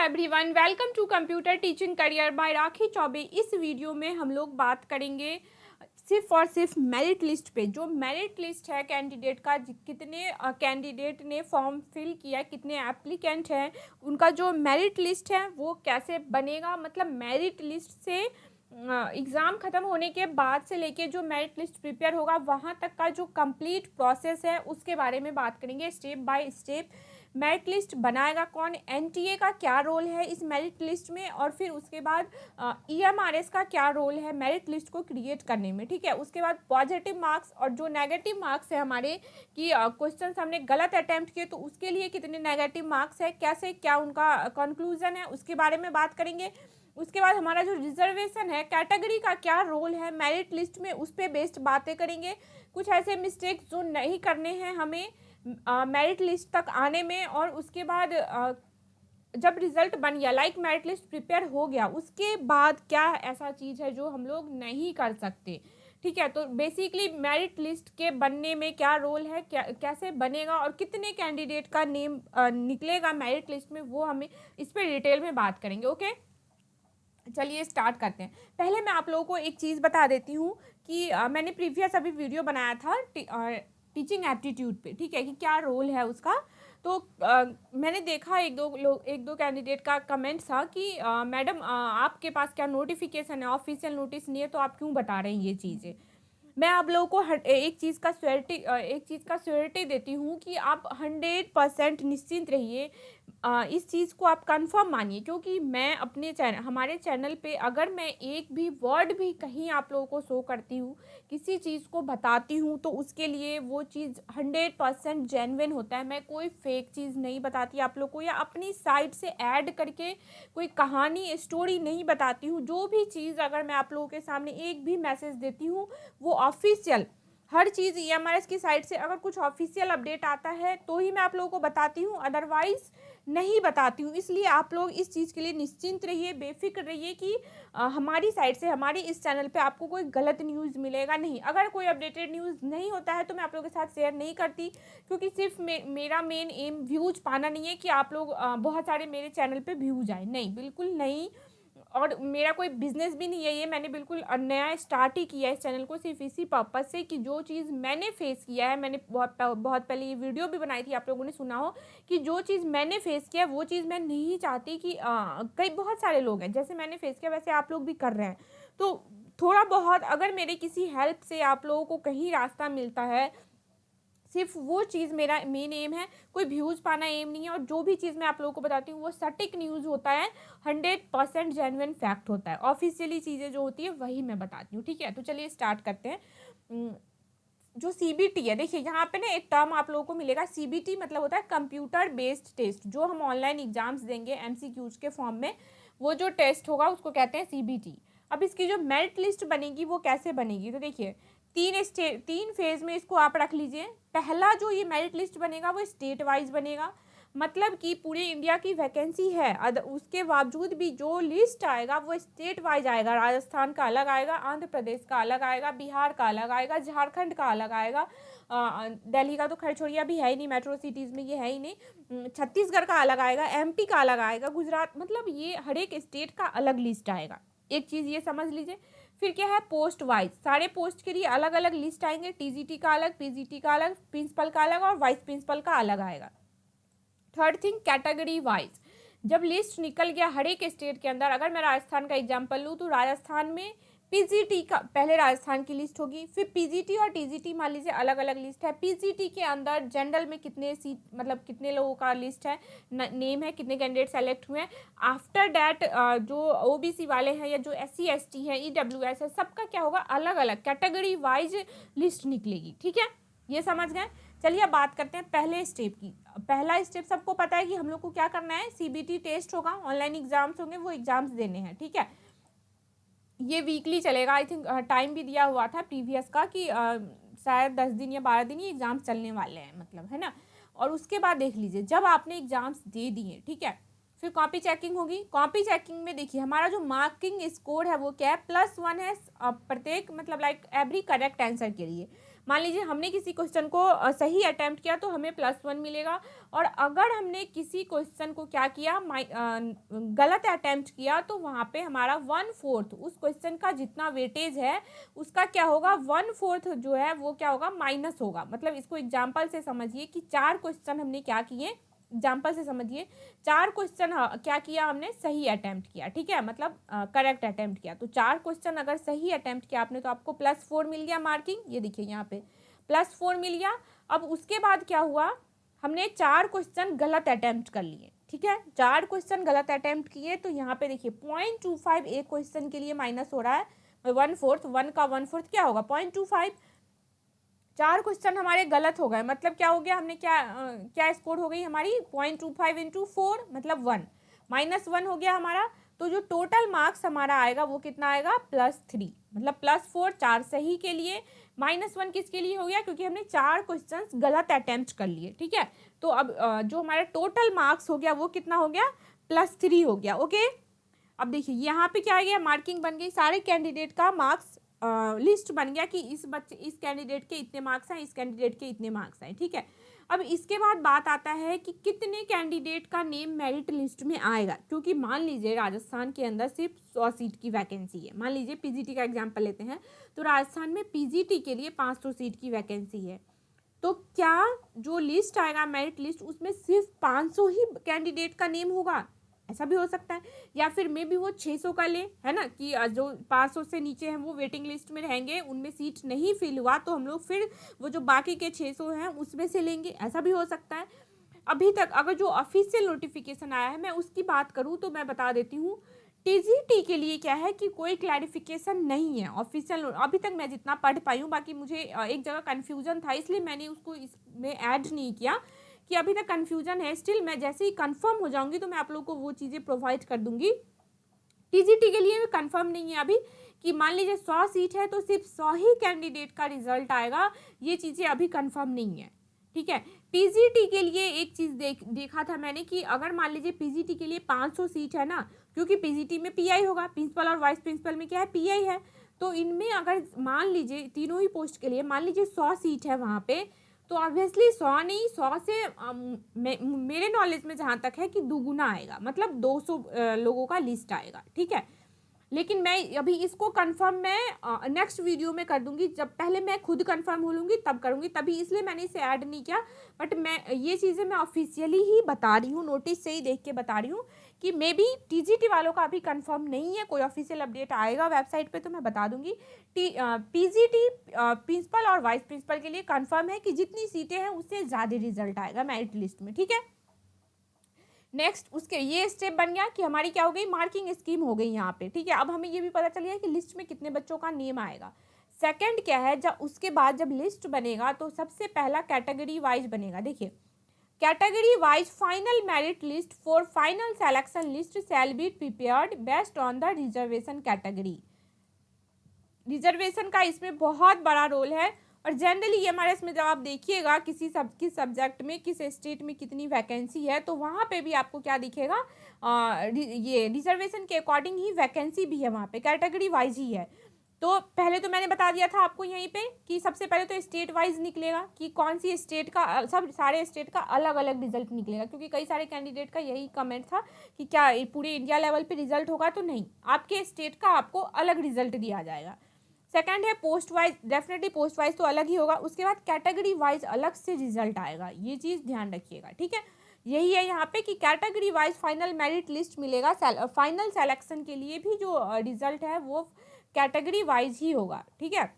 Everyone, welcome to computer teaching career by Rakhi Chaubey. इस video में हम लोग बात करेंगे सिर्फ और सिर्फ मेरिट लिस्ट पे। जो मेरिट लिस्ट है कैंडिडेट का, कितने कैंडिडेट ने फॉर्म फिल किया, कितने एप्लीकेंट हैं, उनका जो मेरिट लिस्ट है वो कैसे बनेगा। मतलब मेरिट लिस्ट से एग्ज़ाम ख़त्म होने के बाद से लेके जो मेरिट लिस्ट प्रिपेयर होगा वहाँ तक का जो कंप्लीट प्रोसेस है उसके बारे में बात करेंगे step by step. Merit list बनाएगा कौन, एनटीए का क्या रोल है इस मेरिट लिस्ट में, और फिर उसके बाद ईएमआरएस का क्या रोल है मेरिट लिस्ट को क्रिएट करने में। ठीक है, उसके बाद पॉजिटिव मार्क्स और जो नेगेटिव मार्क्स है हमारे कि क्वेश्चन हमने गलत अटैम्प्ट किए तो उसके लिए कितने नेगेटिव मार्क्स है, कैसे क्या उनका कंक्लूजन है, उसके बारे में बात करेंगे। उसके बाद हमारा जो रिजर्वेशन है, कैटेगरी का क्या रोल है मेरिट लिस्ट में, उस पर बेस्ड बातें करेंगे। कुछ ऐसे मिस्टेक्स जो नहीं करने हैं हमें मेरिट लिस्ट तक आने में, और उसके बाद जब रिजल्ट बन गया, लाइक मेरिट लिस्ट प्रिपेयर हो गया, उसके बाद क्या ऐसा चीज़ है जो हम लोग नहीं कर सकते। ठीक है, तो बेसिकली मेरिट लिस्ट के बनने में क्या रोल है, क्या कैसे बनेगा और कितने कैंडिडेट का नेम निकलेगा मेरिट लिस्ट में, वो हमें इस पर डिटेल में बात करेंगे। ओके, चलिए स्टार्ट करते हैं। पहले मैं आप लोगों को एक चीज़ बता देती हूँ कि मैंने प्रीवियस अभी वीडियो बनाया था टीचिंग एप्टीट्यूड पे। ठीक है, कि क्या रोल है उसका। तो मैंने देखा एक दो कैंडिडेट का कमेंट था कि मैडम आपके पास क्या नोटिफिकेशन है, ऑफिशियल नोटिस नहीं है तो आप क्यों बता रहे हैं ये चीज़ें। मैं आप लोगों को एक चीज़ का श्योरिटी देती हूँ कि आप 100% निश्चिंत रहिए। इस चीज़ को आप कंफर्म मानिए, क्योंकि मैं अपने हमारे चैनल पे अगर मैं एक भी वर्ड भी कहीं आप लोगों को शो करती हूँ, किसी चीज़ को बताती हूँ, तो उसके लिए वो चीज़ 100% जेन्युइन होता है। मैं कोई फेक चीज़ नहीं बताती आप लोग को, या अपनी साइड से ऐड करके कोई कहानी स्टोरी नहीं बताती हूँ। जो भी चीज़ अगर मैं आप लोगों के सामने एक भी मैसेज देती हूँ वो ऑफिशियल, हर चीज़ ईएमआरएस की साइड से अगर कुछ ऑफिशियल अपडेट आता है तो ही मैं आप लोगों को बताती हूँ, अदरवाइज नहीं बताती हूँ। इसलिए आप लोग इस चीज़ के लिए निश्चिंत रहिए, बेफिक्र रहिए कि हमारी साइड से, हमारी इस चैनल पे आपको कोई गलत न्यूज़ मिलेगा नहीं। अगर कोई अपडेटेड न्यूज़ नहीं होता है तो मैं आप लोगों के साथ शेयर नहीं करती, क्योंकि सिर्फ मेरा मेन एम व्यूज पाना नहीं है कि आप लोग बहुत सारे मेरे चैनल पे व्यूज आए, नहीं, बिल्कुल नहीं। और मेरा कोई बिजनेस भी नहीं है ये, मैंने बिल्कुल नया स्टार्ट ही किया है इस चैनल को सिर्फ इसी पर्पज़ से कि जो चीज़ मैंने फेस किया है, मैंने बहुत पहले ये वीडियो भी बनाई थी, आप लोगों ने सुना हो, कि जो चीज़ मैंने फेस किया वो चीज़ मैं नहीं चाहती कि कई बहुत सारे लोग हैं जैसे मैंने फेस किया वैसे आप लोग भी कर रहे हैं। तो थोड़ा बहुत अगर मेरे किसी हेल्प से आप लोगों को कहीं रास्ता मिलता है, सिर्फ वो चीज़ मेरा मेन एम है, कोई व्यूज़ पाना एम नहीं है। और जो भी चीज़ मैं आप लोगों को बताती हूँ वो सटीक न्यूज़ होता है, 100% जेन्युइन फैक्ट होता है। ऑफिशियली चीज़ें जो होती है वही मैं बताती हूँ। ठीक है, तो चलिए स्टार्ट करते हैं। जो सीबीटी है, देखिए यहाँ पे ना एक टर्म आप लोगों को मिलेगा, सीबीटी मतलब होता है कंप्यूटर बेस्ड टेस्ट। जो हम ऑनलाइन एग्जाम्स देंगे एमसीक्यूज के फॉर्म में, वो जो टेस्ट होगा उसको कहते हैं सीबीटी। अब इसकी जो मेरिट लिस्ट बनेगी वो कैसे बनेगी, तो देखिए तीन फेज में इसको आप रख लीजिए। पहला जो ये मेरिट लिस्ट बनेगा वो स्टेट वाइज बनेगा, मतलब कि पूरे इंडिया की वैकेंसी है, उसके बावजूद भी जो लिस्ट आएगा वो स्टेट वाइज आएगा। राजस्थान का अलग आएगा, आंध्र प्रदेश का अलग आएगा, बिहार का अलग आएगा, झारखंड का अलग आएगा, दिल्ली का तो खैर छोड़िए अभी है ही नहीं, मेट्रो सिटीज़ में ये है ही नहीं, छत्तीसगढ़ का अलग आएगा, एमपी का अलग आएगा, गुजरात, मतलब ये हर एक स्टेट का अलग लिस्ट आएगा। एक चीज़ ये समझ लीजिए। फिर क्या है, पोस्ट वाइज, सारे पोस्ट के लिए अलग अलग लिस्ट आएंगे, टीजीटी का अलग, पीजीटी का अलग, प्रिंसिपल का अलग और वाइस प्रिंसिपल का अलग आएगा। थर्ड थिंग, कैटेगरी वाइज, जब लिस्ट निकल गया हर एक स्टेट के अंदर, अगर मैं राजस्थान का एग्जांपल लूँ तो राजस्थान में पीजीटी का पहले राजस्थान की लिस्ट होगी, फिर पीजीटी और टीजीटी मान लीजिए अलग अलग लिस्ट है। पीजीटी के अंदर जनरल में कितने सीट, मतलब कितने लोगों का लिस्ट है, नेम है, कितने कैंडिडेट सेलेक्ट हुए हैं। आफ्टर डैट जो ओबीसी वाले हैं या जो एससी एसटी है, ईडब्ल्यूएस है, सबका क्या होगा, अलग अलग कैटेगरी वाइज लिस्ट निकलेगी। ठीक है, ये समझ गए। चलिए अब बात करते हैं पहले स्टेप की। पहला स्टेप सबको पता है कि हम लोग को क्या करना है, सीबीटी टेस्ट होगा, ऑनलाइन एग्जाम्स होंगे, वो एग्जाम्स देने हैं। ठीक है, ये वीकली चलेगा, आई थिंक टाइम भी दिया हुआ था प्रीवियस का कि शायद 10 दिन या 12 दिन ये एग्जाम्स चलने वाले हैं, मतलब, है ना। और उसके बाद देख लीजिए, जब आपने एग्जाम्स दे दिए, ठीक है, फिर कॉपी चेकिंग होगी। कॉपी चेकिंग में देखिए हमारा जो मार्किंग स्कोर है वो क्या है, +1 है प्रत्येक, मतलब लाइक एवरी करेक्ट आंसर के लिए। मान लीजिए हमने किसी क्वेश्चन को सही अटेम्प्ट किया तो हमें +1 मिलेगा, और अगर हमने किसी क्वेश्चन को क्या किया, गलत अटेम्प्ट किया, तो वहाँ पे हमारा 1/4 उस क्वेश्चन का जितना वेटेज है उसका क्या होगा, 1/4 जो है वो क्या होगा, माइनस होगा। मतलब इसको एग्जाम्पल से समझिए कि 4 क्वेश्चन हमने क्या किए, एग्जाम्पल से समझिए 4 क्वेश्चन क्या किया हमने, सही अटेम्प्ट किया, ठीक है, मतलब करेक्ट अटेम्प्ट किया। तो 4 क्वेश्चन अगर सही अटेम्प्ट किया आपने तो आपको +4 मिल गया मार्किंग, ये देखिए यहाँ पे +4 मिल गया। अब उसके बाद क्या हुआ, हमने 4 क्वेश्चन गलत अटेम्प्ट कर लिए, ठीक है, 4 क्वेश्चन गलत अटेम्प्ट किए, तो यहाँ पे देखिए 0.25 एक क्वेश्चन के लिए माइनस हो रहा है, 1/4, 1 का 1/4 क्या होगा, 0.25। 4 क्वेश्चन हमारे गलत हो गए, मतलब क्या हो गया, हमने क्या स्कोर हो गई हमारी, 0.25 × 4 मतलब 1, -1 हो गया हमारा। तो जो टोटल मार्क्स हमारा आएगा वो कितना आएगा, +3, मतलब +4 4 सही के लिए, -1 किसके लिए हो गया, क्योंकि हमने 4 क्वेश्चन गलत अटेम्प्ट कर लिए, ठीक है। तो अब जो हमारा टोटल मार्क्स हो गया वो कितना हो गया, +3 हो गया, ओके। अब देखिए यहाँ पे क्या आ गया, मार्किंग बन गई, सारे कैंडिडेट का मार्क्स लिस्ट बन गया कि इस कैंडिडेट के इतने मार्क्स हैं, इस कैंडिडेट के इतने मार्क्स हैं, ठीक है। अब इसके बाद बात आता है कि कितने कैंडिडेट का नेम मेरिट लिस्ट में आएगा, क्योंकि मान लीजिए राजस्थान के अंदर सिर्फ 100 सीट की वैकेंसी है। मान लीजिए पीजीटी का एग्जाम्पल लेते हैं, तो राजस्थान में पीजीटी के लिए 500 सीट की वैकेंसी है। तो क्या जो लिस्ट आएगा मेरिट लिस्ट, उसमें सिर्फ 500 ही कैंडिडेट का नेम होगा, ऐसा भी हो सकता है, या फिर मे भी वो 600 का ले, है ना, कि जो 500 से नीचे हैं वो वेटिंग लिस्ट में रहेंगे, उनमें सीट नहीं फिल हुआ तो हम लोग फिर वो जो बाकी के 600 हैं उसमें से लेंगे, ऐसा भी हो सकता है। अभी तक अगर जो ऑफिशियल नोटिफिकेशन आया है मैं उसकी बात करूँ तो मैं बता देती हूँ, टीजीटी के लिए क्या है कि कोई क्लैरिफिकेशन नहीं है ऑफिशियल, अभी तक मैं जितना पढ़ पाई हूँ, बाकी मुझे एक जगह कन्फ्यूजन था इसलिए मैंने उसको इसमें ऐड नहीं किया, कि अभी तक कन्फ्यूजन है। स्टिल मैं जैसे ही कंफर्म हो जाऊंगी तो मैं आप लोग को वो चीज़ें प्रोवाइड कर दूंगी। टीजीटी के लिए कंफर्म नहीं है अभी, कि मान लीजिए 100 सीट है तो सिर्फ 100 ही कैंडिडेट का रिजल्ट आएगा, ये चीज़ें अभी कंफर्म नहीं है, ठीक है। पीजीटी के लिए एक चीज़ देखा था मैंने कि अगर मान लीजिए पीजीटी के लिए 500 सीट है ना, क्योंकि पीजीटी में पीआई होगा, प्रिंसिपल और वाइस प्रिंसिपल में क्या है, पीआई है, तो इनमें अगर मान लीजिए तीनों ही पोस्ट के लिए मान लीजिए 100 सीट है वहाँ पे, तो ऑब्वियसली 100 नहीं, 100 से मेरे नॉलेज में जहाँ तक है कि दुगुना आएगा, मतलब 200 लोगों का लिस्ट आएगा, ठीक है। लेकिन मैं अभी इसको कंफर्म मैं नेक्स्ट वीडियो में कर दूंगी, जब पहले मैं खुद कंफर्म हो लूँगी तब करूँगी, तभी इसलिए मैंने इसे ऐड नहीं किया। बट मैं ये चीज़ें मैं ऑफिशियली ही बता रही हूँ, नोटिस से ही देख के बता रही हूँ कि मे बी टीजीटी वालों का अभी कंफर्म नहीं है, कोई ऑफिशियल अपडेट आएगा वेबसाइट पे तो मैं बता दूंगी। पीजीटी प्रिंसिपल और वाइस प्रिंसिपल के लिए कंफर्म है कि जितनी सीटें हैं उससे ज़्यादा रिजल्ट आएगा मेरिट लिस्ट में, ठीक है। नेक्स्ट उसके ये स्टेप बन गया कि हमारी क्या हो गई, मार्किंग स्कीम हो गई यहाँ पे, ठीक है। अब हमें ये भी पता चल गया कि लिस्ट में कितने बच्चों का नेम आएगा। सेकंड क्या है, जब उसके बाद जब लिस्ट बनेगा तो सबसे पहला कैटेगरी वाइज बनेगा। देखिए category wise final merit list for final selection list shall be prepared based on the reservation category. Reservation का इसमें बहुत बड़ा रोल है, और जनरली एमआरएस में जब आप देखिएगा किस सब्जेक्ट में किस स्टेट में कितनी वैकेंसी है तो वहाँ पे भी आपको क्या दिखेगा, ये रिजर्वेशन के अकॉर्डिंग ही वैकेंसी भी है, वहाँ पे कैटेगरी वाइज ही है। तो पहले तो मैंने बता दिया था आपको यहीं पे कि सबसे पहले तो स्टेट वाइज निकलेगा कि कौन सी स्टेट का, सब सारे स्टेट का अलग अलग रिजल्ट निकलेगा, क्योंकि कई सारे कैंडिडेट का यही कमेंट था कि क्या पूरे इंडिया लेवल पे रिजल्ट होगा, तो नहीं, आपके स्टेट का आपको अलग रिजल्ट दिया जाएगा। सेकंड है post wise, definitely post wise तो अलग ही होगा, उसके बाद कैटेगरी वाइज अलग से रिजल्ट आएगा, ये चीज़ ध्यान रखिएगा, ठीक है। यही है यहाँ पे कि category wise final merit list मिलेगा, फाइनल सेलेक्शन के लिए भी जो रिजल्ट है वो कैटेगरी वाइज ही होगा, ठीक है।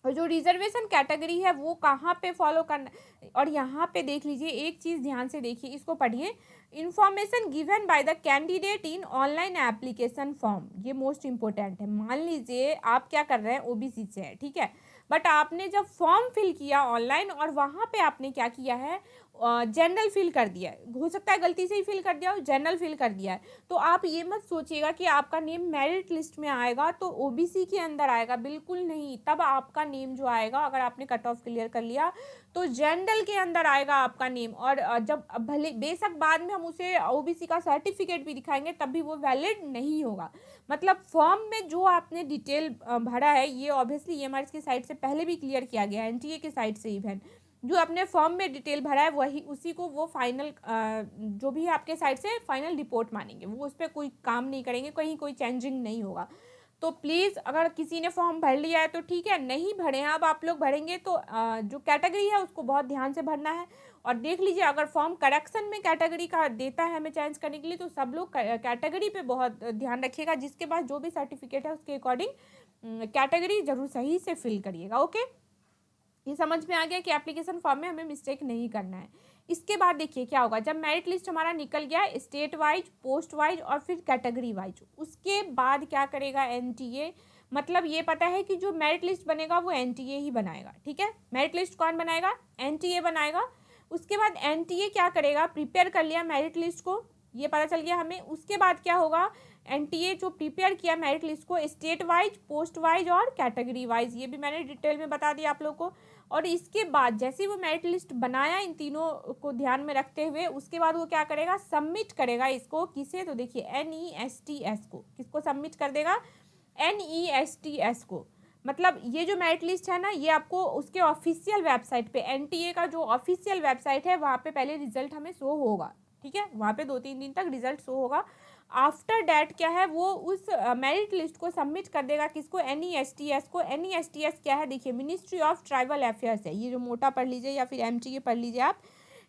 और जो रिजर्वेशन कैटेगरी है वो कहाँ पे फॉलो करना, और यहाँ पे देख लीजिए एक चीज़ ध्यान से देखिए, इसको पढ़िए, information given by the candidate in online application form, ये मोस्ट इंपॉर्टेंट है। मान लीजिए आप क्या कर रहे हैं, ओबीसी से है, ठीक है, बट आपने जब फॉर्म फिल किया ऑनलाइन और वहाँ पे आपने क्या किया है, जनरल फिल कर दिया है, हो सकता है गलती से ही फिल कर दिया हो, जनरल फिल कर दिया है, तो आप ये मत सोचिएगा कि आपका नेम मेरिट लिस्ट में आएगा तो ओबीसी के अंदर आएगा, बिल्कुल नहीं। तब आपका नेम जो आएगा, अगर आपने कट ऑफ क्लियर कर लिया तो जनरल के अंदर आएगा आपका नेम। और जब भले बेशक बाद में हम उसे ओबीसी का सर्टिफिकेट भी दिखाएंगे तब भी वो वैलिड नहीं होगा। मतलब फॉर्म में जो आपने डिटेल भरा है, ये ऑब्वियसली ईएमआरएस की साइड से पहले भी क्लियर किया गया है, एनटीए की साइड से इवन जो अपने फॉर्म में डिटेल भरा है वही उसी को वो फाइनल जो भी आपके साइड से फाइनल रिपोर्ट मानेंगे, वो उस पर कोई काम नहीं करेंगे, कहीं कोई चेंजिंग नहीं होगा। तो प्लीज़ अगर किसी ने फॉर्म भर लिया है तो ठीक है, नहीं भरे हैं अब आप लोग भरेंगे तो जो कैटेगरी है उसको बहुत ध्यान से भरना है। और देख लीजिए अगर फॉर्म करेक्शन में कैटेगरी का देता है हमें चेंज करने के लिए तो सब लोग कैटेगरी पे बहुत ध्यान रखिएगा, जिसके पास जो भी सर्टिफिकेट है उसके अकॉर्डिंग कैटेगरी जरूर सही से फिल करिएगा। ओके, ये समझ में आ गया कि एप्लीकेशन फॉर्म में हमें मिस्टेक नहीं करना है। इसके बाद देखिए क्या होगा, जब मेरिट लिस्ट हमारा निकल गया स्टेट वाइज, पोस्ट वाइज और फिर कैटेगरी वाइज, उसके बाद क्या करेगा एनटीए, मतलब ये पता है कि जो मेरिट लिस्ट बनेगा वो एनटीए ही बनाएगा। ठीक है, मेरिट लिस्ट कौन बनाएगा, एनटीए बनाएगा। उसके बाद एनटीए क्या करेगा, प्रिपेयर कर लिया मेरिट लिस्ट को, ये पता चल गया हमें। उसके बाद क्या होगा, एनटीए जो प्रिपेयर किया मेरिट लिस्ट को स्टेट वाइज, पोस्ट वाइज और कैटेगरी वाइज, ये भी मैंने डिटेल में बता दिया आप लोग को। और इसके बाद जैसे वो मेरिट लिस्ट बनाया इन तीनों को ध्यान में रखते हुए, उसके बाद वो क्या करेगा, सबमिट करेगा इसको किसे, तो देखिए NESTS को, किसको सबमिट कर देगा, NESTS को। मतलब ये जो मेरिट लिस्ट है ना, ये आपको उसके ऑफिशियल वेबसाइट पे, एनटीए का जो ऑफिशियल वेबसाइट है वहाँ पे पहले रिजल्ट हमें शो होगा। ठीक है, वहाँ पे 2-3 दिन तक रिजल्ट शो होगा। आफ्टर डैट क्या है, वो उस मेरिट लिस्ट को सबमिट कर देगा किसको, NESTS को। NESTS क्या है, देखिए मिनिस्ट्री ऑफ ट्राइबल अफेयर्स है, ये जो मोटा पढ़ लीजिए या फिर MTA पढ़ लीजिए आप,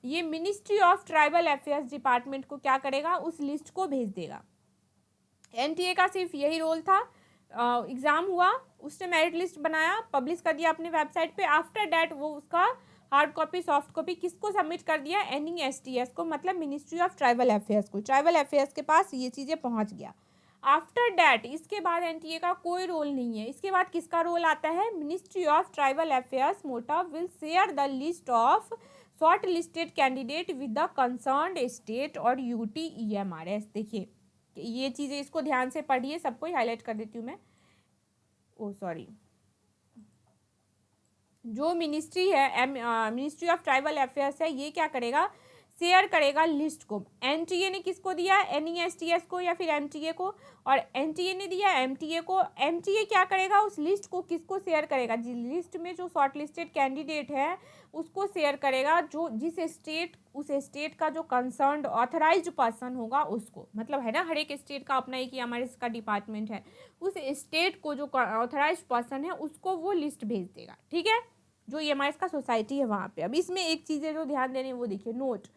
ये ministry of tribal affairs department को क्या करेगा, उस लिस्ट को भेज देगा। एनटीए का सिर्फ यही रोल था, एग्ज़ाम हुआ, उसने मेरिट लिस्ट बनाया, पब्लिश कर दिया अपने वेबसाइट पे, आफ्टर डैट वो उसका हार्ड कॉपी सॉफ्ट कॉपी किसको सबमिट कर दिया, NESTS को, मतलब मिनिस्ट्री ऑफ ट्राइबल अफेयर्स को। ट्राइबल अफेयर्स के पास ये चीज़ें पहुंच गया। आफ्टर डैट इसके बाद एनटीए का कोई रोल नहीं है। इसके बाद किसका रोल आता है, मिनिस्ट्री ऑफ ट्राइबल अफेयर्स मोटा will share the list of short listed candidate with the concerned state और UT EMRS। देखिए ये चीज़ें इसको ध्यान से पढ़िए, सबको हाईलाइट कर देती हूँ मैं। जो मिनिस्ट्री है, मिनिस्ट्री ऑफ ट्राइबल अफेयर्स है, ये क्या करेगा, शेयर करेगा लिस्ट को। एनटीए ने किसको दिया, NESTS को या फिर एमटीए को, और एनटीए ने दिया एमटीए को। एमटीए क्या करेगा, उस लिस्ट को किसको शेयर करेगा, जिस लिस्ट में जो शॉर्ट लिस्टेड कैंडिडेट है उसको शेयर करेगा, जो जिस स्टेट, उस स्टेट का जो कंसर्न्ड ऑथराइज्ड पर्सन होगा उसको। मतलब है ना, हर एक स्टेट का अपना एक हमारे इसका डिपार्टमेंट है, उस स्टेट को जो ऑथराइज्ड पर्सन है उसको वो लिस्ट भेज देगा। ठीक है, जो EMIS का सोसाइटी है वहाँ पे। अब इसमें एक चीज़ें जो ध्यान देने वो देखिए, note,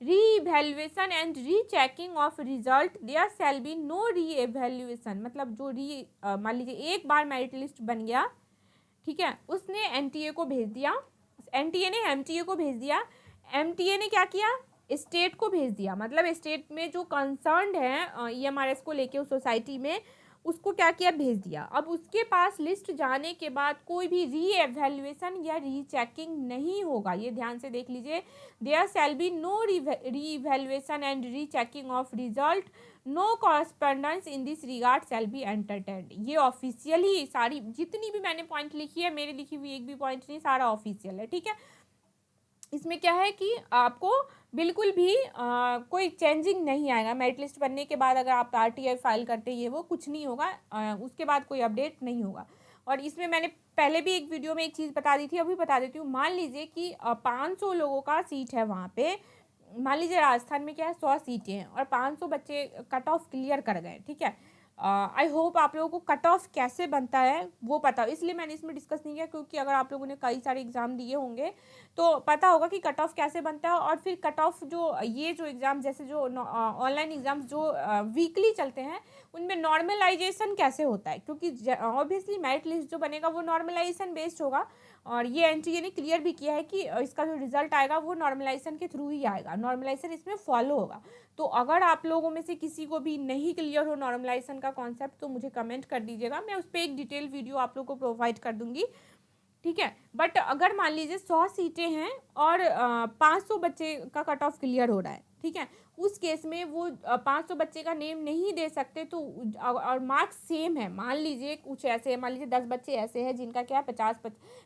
re-evaluation and re-checking of result, there shall be no re-evaluation. मतलब जो मान लीजिए एक बार मेरिट लिस्ट बन गया, ठीक है, उसने एनटीए को भेज दिया, एनटीए ने एमटीए को भेज दिया, एमटीए ने क्या किया, स्टेट को भेज दिया। मतलब स्टेट में जो कंसर्न्ड है EMRS को लेके उस सोसाइटी में, उसको क्या किया, भेज दिया। अब उसके पास लिस्ट जाने के बाद कोई भी री-एवैल्यूएशन या री-चेकिंग नहीं होगा, ये ध्यान से देख लीजिए। There shall be no re-evaluation and re-checking of result, no correspondence in this regard shall be entertained. ये ऑफिशियल ही, सारी जितनी भी मैंने पॉइंट लिखी है, मेरी लिखी हुई एक भी पॉइंट नहीं, सारा ऑफिशियल है। ठीक है, इसमें क्या है कि आपको बिल्कुल भी कोई चेंजिंग नहीं आएगा। मेरिट लिस्ट बनने के बाद अगर आप RTI फाइल करते हैं, ये वो कुछ नहीं होगा, उसके बाद कोई अपडेट नहीं होगा। और इसमें मैंने पहले भी एक वीडियो में एक चीज़ बता दी थी, अभी बता देती हूँ। मान लीजिए कि 500 लोगों का सीट है वहाँ पे, मान लीजिए राजस्थान में क्या है 100 सीटें हैं और 500 बच्चे कट ऑफ क्लियर कर गए। ठीक है, आई होप आप लोगों को कट ऑफ कैसे बनता है वो पता हो, इसलिए मैंने इसमें डिस्कस नहीं किया, क्योंकि अगर आप लोगों ने कई सारे एग्जाम दिए होंगे तो पता होगा कि कट ऑफ कैसे बनता है। और फिर कट ऑफ जो ये जो एग्ज़ाम, जैसे जो ऑनलाइन एग्ज़ाम्स जो वीकली चलते हैं, उनमें नॉर्मलाइजेशन कैसे होता है, क्योंकि ऑब्वियसली मेरिट लिस्ट जो बनेगा वो नॉर्मलाइजेशन बेस्ड होगा। और ये एनटीए ने क्लियर भी किया है कि इसका जो रिजल्ट आएगा वो नॉर्मलाइजेशन के थ्रू ही आएगा, नॉर्मलाइजेशन इसमें फॉलो होगा। तो अगर आप लोगों में से किसी को भी नहीं क्लियर हो नॉर्मलाइजेशन का कॉन्सेप्ट, तो मुझे कमेंट कर दीजिएगा, मैं उस पर एक डिटेल वीडियो आप लोग को प्रोवाइड कर दूंगी। ठीक है। बट अगर मान लीजिए 100 सीटें हैं और 500 बच्चे का कट ऑफ क्लियर हो रहा है, ठीक है, उस केस में वो 500 बच्चे का नेम नहीं दे सकते, तो और मार्क्स सेम है, मान लीजिए कुछ ऐसे है, मान लीजिए 10 बच्चे ऐसे हैं जिनका क्या है 50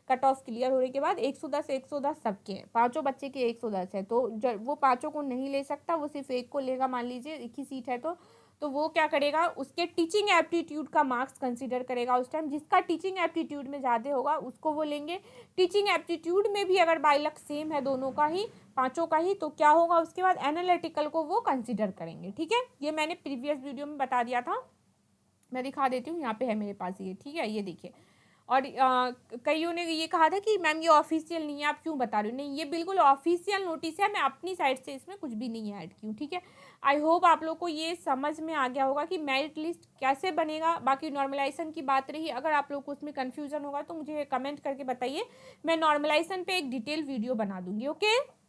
कट ऑफ क्लियर होने के बाद 110 सबके हैं, पाँचों बच्चे के 110 है, तो वो पाँचों को नहीं ले सकता, वो सिर्फ एक को लेगा, मान लीजिए एक ही सीट है तो वो क्या करेगा, उसके टीचिंग एप्टीट्यूड का मार्क्स कंसीडर करेगा उस टाइम, जिसका टीचिंग एप्टीट्यूड में ज़्यादा होगा उसको वो लेंगे। टीचिंग एप्टीट्यूड में भी अगर बाई लक सेम है दोनों का ही, पांचों का ही, तो क्या होगा उसके बाद एनालिटिकल को वो कंसीडर करेंगे। ठीक है, ये मैंने प्रीवियस वीडियो में बता दिया था, मैं दिखा देती हूँ, यहाँ पे है मेरे पास ये, ठीक है, ये देखिए। और कईयों ने ये कहा था कि मैम ये ऑफिशियल नहीं है, आप क्यों बता रहे हो? नहीं, ये बिल्कुल ऑफिशियल नोटिस है, मैं अपनी साइड से इसमें कुछ भी नहीं ऐड की हूँ। ठीक है, आई होप आप लोग को ये समझ में आ गया होगा कि मेरिट लिस्ट कैसे बनेगा। बाकी नॉर्मलाइजेशन की बात रही, अगर आप लोग को उसमें कन्फ्यूजन होगा तो मुझे कमेंट करके बताइए, मैं नॉर्मलाइजेशन पे एक डिटेल वीडियो बना दूंगी। ओके।